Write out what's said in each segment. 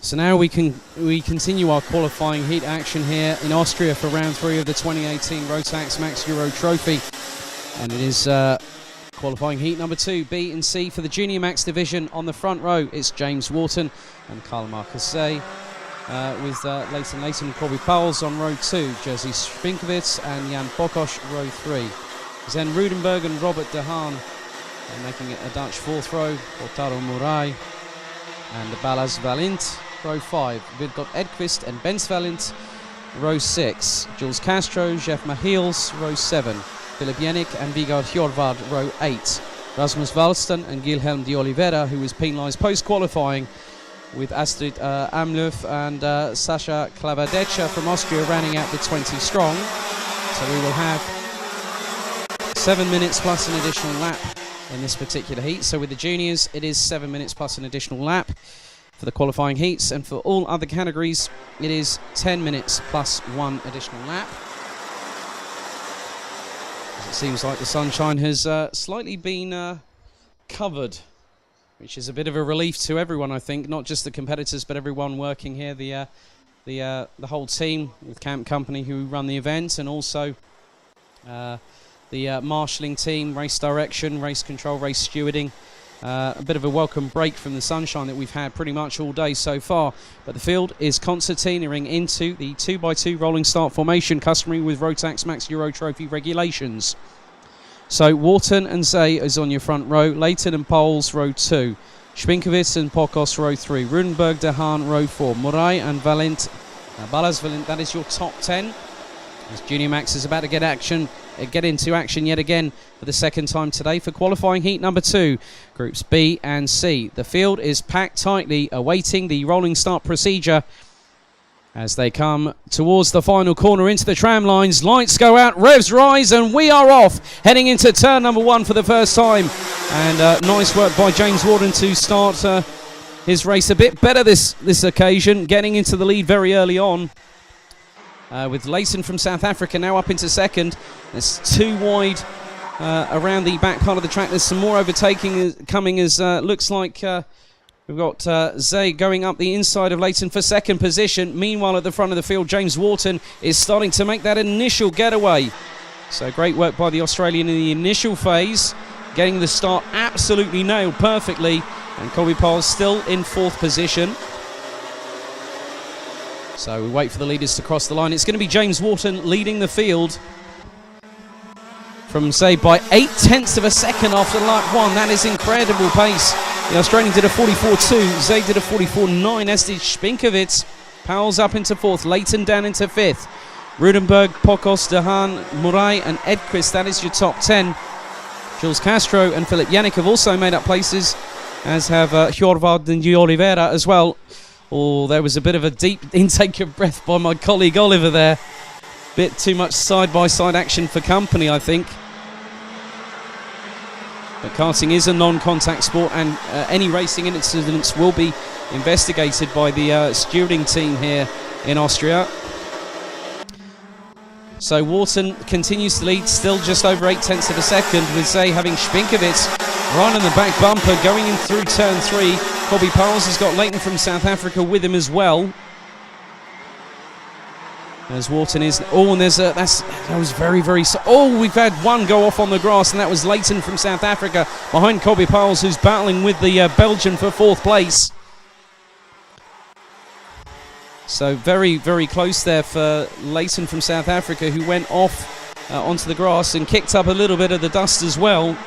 So now we continue our qualifying heat action here in Austria for round 3 of the 2018 Rotax Max Euro Trophy. And it is qualifying heat number 2, B and C for the Junior Max division. On the front row, it's James Wharton and Karl Markus Zay, with Leighton and Corby Powles on row 2, Jerzy Spinkovic and Jan Bokosh row 3. Zen Rudenberg and Robert De Haan making it a Dutch 4th row, Otaro Murai and Balazs Valint row 5, Wilgot Edqvist and Bens Valint row 6, Jules Castro, Jeff Mahiels row 7, Philip Yannick and Vigard Hjorvard row 8, Rasmus Wallsten and Guilherme de Oliveira, who was penalised post-qualifying, with Astrid Amlöf and Sasha Klaverdecha from Austria running out the 20 strong. So we will have 7 minutes plus an additional lap in this particular heat. So with the juniors, it is 7 minutes plus an additional lap for the qualifying heats, and for all other categories, it is 10 minutes plus 1 additional lap. It seems like the sunshine has slightly been covered, which is a bit of a relief to everyone, I think, not just the competitors, but everyone working here, the whole team with Camp Company who run the event, and also the marshalling team, race direction, race control, race stewarding. A bit of a welcome break from the sunshine that we've had pretty much all day so far. But the field is concertinaing into the 2x2 rolling start formation, customary with Rotax Max Euro Trophy regulations. So Wharton and Zay is on your front row, Leighton and Powles row 2, Spinkovic and Pokos row 3, Rudenberg, De Haan row 4, Murai and Valint, Balazs Valint, that is your top 10. As Junior Max is about to get into action yet again for the second time today for qualifying heat number 2, groups B and C. The field is packed tightly, awaiting the rolling start procedure as they come towards the final corner into the tram lines. Lights go out, revs rise, and we are off, heading into turn number 1 for the first time. And nice work by James Wharton to start his race a bit better this occasion, getting into the lead very early on. With Leighton from South Africa now up into second. There's 2 wide around the back part of the track. There's some more overtaking coming as looks like we've got Zay going up the inside of Leighton for second position. Meanwhile, at the front of the field, James Wharton is starting to make that initial getaway. So great work by the Australian in the initial phase, getting the start absolutely nailed perfectly. And Corby Powles still in 4th position. So we wait for the leaders to cross the line. It's going to be James Wharton leading the field from, say, by 0.8 of a second after lap 1. That is incredible pace. The Australian did a 44.2. Zay did a 44.9, as did Spinkovic. Powles up into 4th. Leighton down into 5th. Rudenberg, Pokos, De Haan, Murai and Edqvist. That is your top 10. Jules Castro and Philip Yannick have also made up places, as have Hjorvard and de Oliveira as well. Oh, there was a bit of a deep intake of breath by my colleague Oliver there. Bit too much side-by-side action for company, I think. But karting is a non-contact sport, and any racing incidents will be investigated by the stewarding team here in Austria. So Wharton continues to lead, still just over 0.8 of a second, with Zay having Spinkovic right on the back bumper going in through turn 3. Corby Powles has got Leighton from South Africa with him as well. As Wharton is... Oh, and there's a... that was very, very... Oh, we've had one go off on the grass, and that was Leighton from South Africa behind Corby Powles, who's battling with the Belgian for 4th place. So very, very close there for Leighton from South Africa, who went off onto the grass and kicked up a little bit of the dust as well.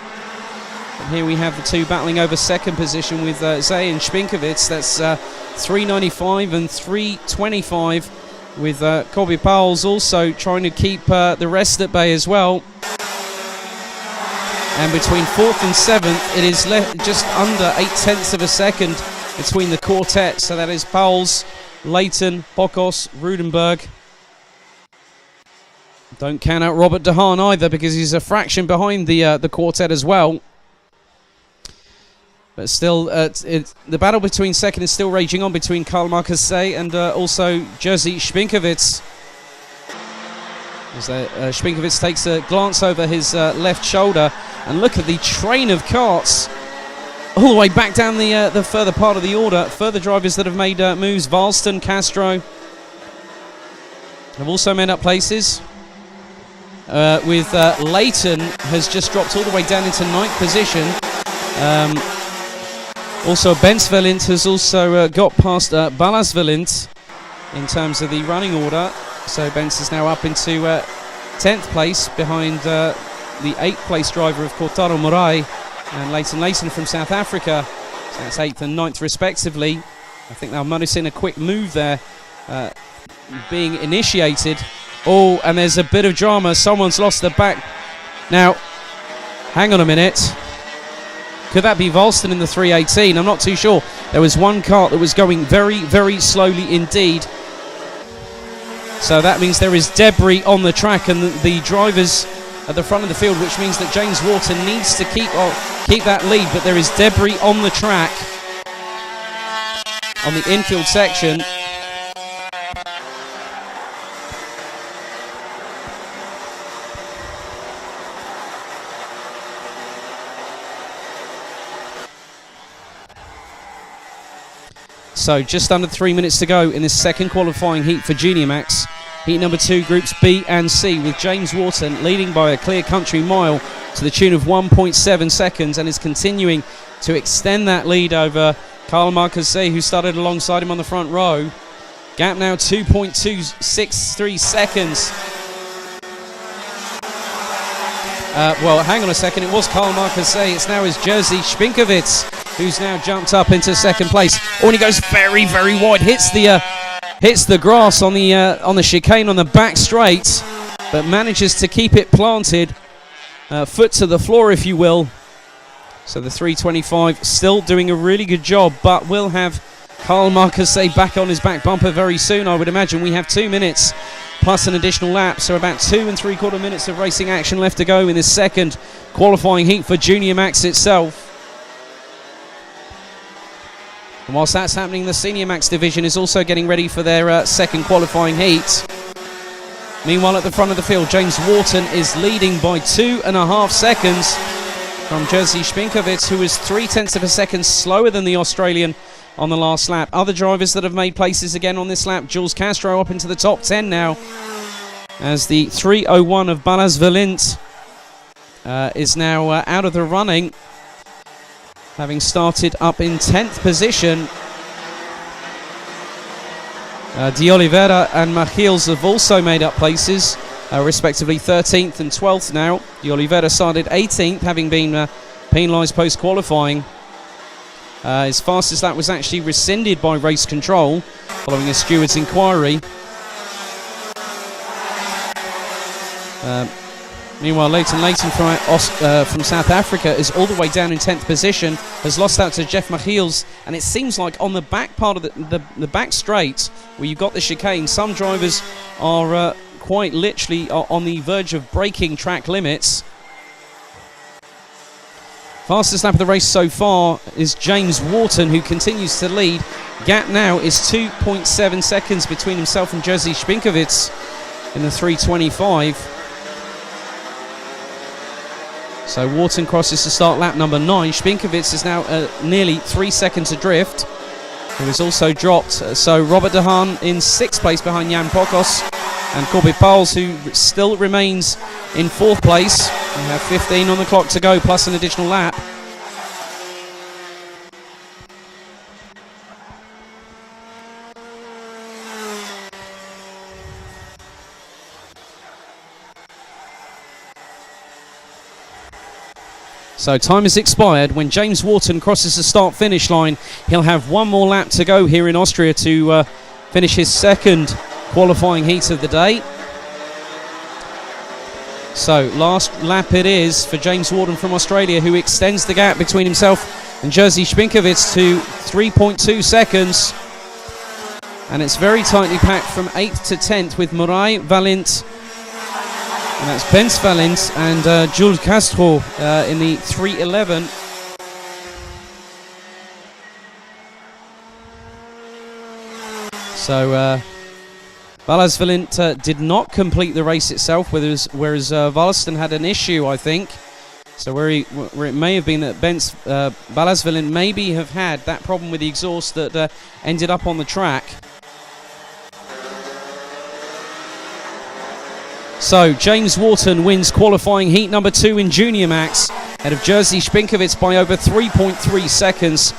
And here we have the 2 battling over second position with Zay and Spinkovic. That's 3.95 and 3.25, with Corby Powles also trying to keep the rest at bay as well. And between 4th and 7th, it is just under 0.8 of a second between the quartet. So that is Powles, Leighton, Pokos, Rudenberg. Don't count out Robert De Haan either, because he's a fraction behind the quartet as well. But still, the battle between second is still raging on between Karl Markus Zay and also Jerzy Spinkovic. As Spinkovic takes a glance over his left shoulder, and look at the train of karts all the way back down the further part of the order, further drivers that have made moves. Valston, Castro have also made up places. With Leighton has just dropped all the way down into 9th position. Also, Bensvelint has also got past Balasvelint in terms of the running order. So Benz is now up into 10th place behind the 8th place driver of Cortaro Morai and Leighton from South Africa. So that's 8th and 9th respectively. I think they'll notice in a quick move there being initiated. Oh, and there's a bit of drama. Someone's lost the back. Now, hang on a minute. Could that be Valston in the 318? I'm not too sure. There was one kart that was going very, very slowly indeed. So that means there is debris on the track, and the drivers at the front of the field, which means that James Wharton needs to keep that lead, but there is debris on the track on the infield section. So just under 3 minutes to go in this second qualifying heat for Junior Max. Heat number 2, groups B and C, with James Wharton leading by a clear country mile to the tune of 1.7 seconds, and is continuing to extend that lead over Karl Marcuse, who started alongside him on the front row. Gap now 2.263 seconds. Well, hang on a second, it was Karl Marcuse, it's now his Jerzy Spinkovic, who's now jumped up into second place. Oh, and he goes very, very wide, hits the grass on the chicane on the back straight, but manages to keep it planted, foot to the floor, if you will. So the 325 still doing a really good job, but will have Karl Marcuse back on his back bumper very soon. I would imagine we have 2 minutes plus an additional lap, so about 2 3/4 minutes of racing action left to go in this second qualifying heat for Junior Max itself. And whilst that's happening, the Senior Max division is also getting ready for their second qualifying heat. Meanwhile, at the front of the field, James Wharton is leading by 2.5 seconds from Jerzy Spinkovic, who is 0.3 of a second slower than the Australian on the last lap. Other drivers that have made places again on this lap: Jules Castro up into the top 10 now, as the 301 of Balasvelint is now out of the running, having started up in 10th position. De Oliveira and Machiels have also made up places, respectively 13th and 12th now. De Oliveira started 18th, having been penalised post-qualifying. His fastest lap was actually rescinded by race control following a steward's inquiry. Meanwhile, Leighton from South Africa is all the way down in 10th position, has lost out to Jeff Machiels, and it seems like on the back part of the back straight, where you've got the chicane, some drivers are quite literally on the verge of breaking track limits. Fastest lap of the race so far is James Wharton, who continues to lead. Gap now is 2.7 seconds between himself and Jerzy Spinkovic in the 325. So Wharton crosses to start lap number 9. Spinkovic is now nearly 3 seconds adrift, who has also dropped. So Robert De Haan in 6th place behind Jan Pokos, and Corby Pauls, who still remains in 4th place. We have 15 on the clock to go, plus an additional lap. So time has expired. When James Wharton crosses the start-finish line, he'll have one more lap to go here in Austria to finish his second qualifying heat of the day. So last lap it is for James Wharton from Australia, who extends the gap between himself and Jerzy Spinkovic to 3.2 seconds. And it's very tightly packed from 8th to 10th, with Morai, Valint, and that's Benz Valint, and Jules Castro in the 311. So Balasvelint did not complete the race itself, whereas Valston had an issue, I think. So where it may have been that Balasvelin maybe have had that problem with the exhaust that ended up on the track. So James Wharton wins qualifying heat number 2 in Junior Max, ahead of Jerzy Spinkovic by over 3.3 seconds.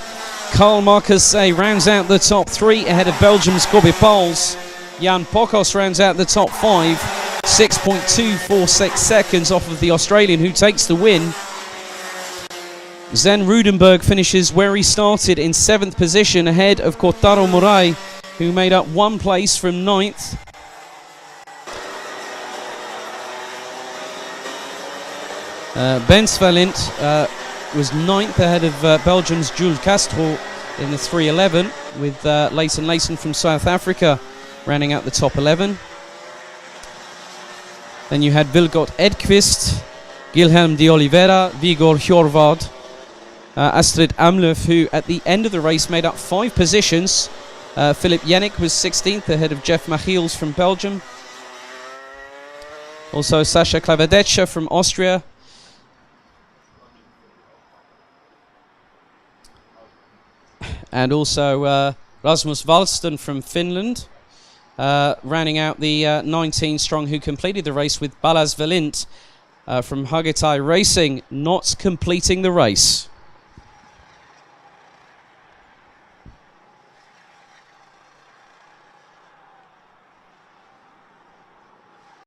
Karl Marcuse rounds out the top 3 ahead of Belgium's Gobi Pauls. Jan Pokos rounds out the top 5, 6.246 seconds off of the Australian, who takes the win. Zen Rudenberg finishes where he started, in 7th position ahead of Kotaro Murai, who made up 1 place from 9th. Bensvalent was 9th ahead of Belgium's Jules Castro in the 3:11, with Leighton Layson from South Africa rounding out the top 11. Then you had Vilgot Edqvist, Guilherme de Oliveira, Vigor Hjorvard, Astrid Amlöf, who at the end of the race made up 5 positions. Philip Yannick was 16th ahead of Jeff Machiels from Belgium. Also Sascha Klavedetscher from Austria. And also Rasmus Wallsten from Finland, rounding out the 19 strong who completed the race, with Balas Velint from Hagetai Racing not completing the race.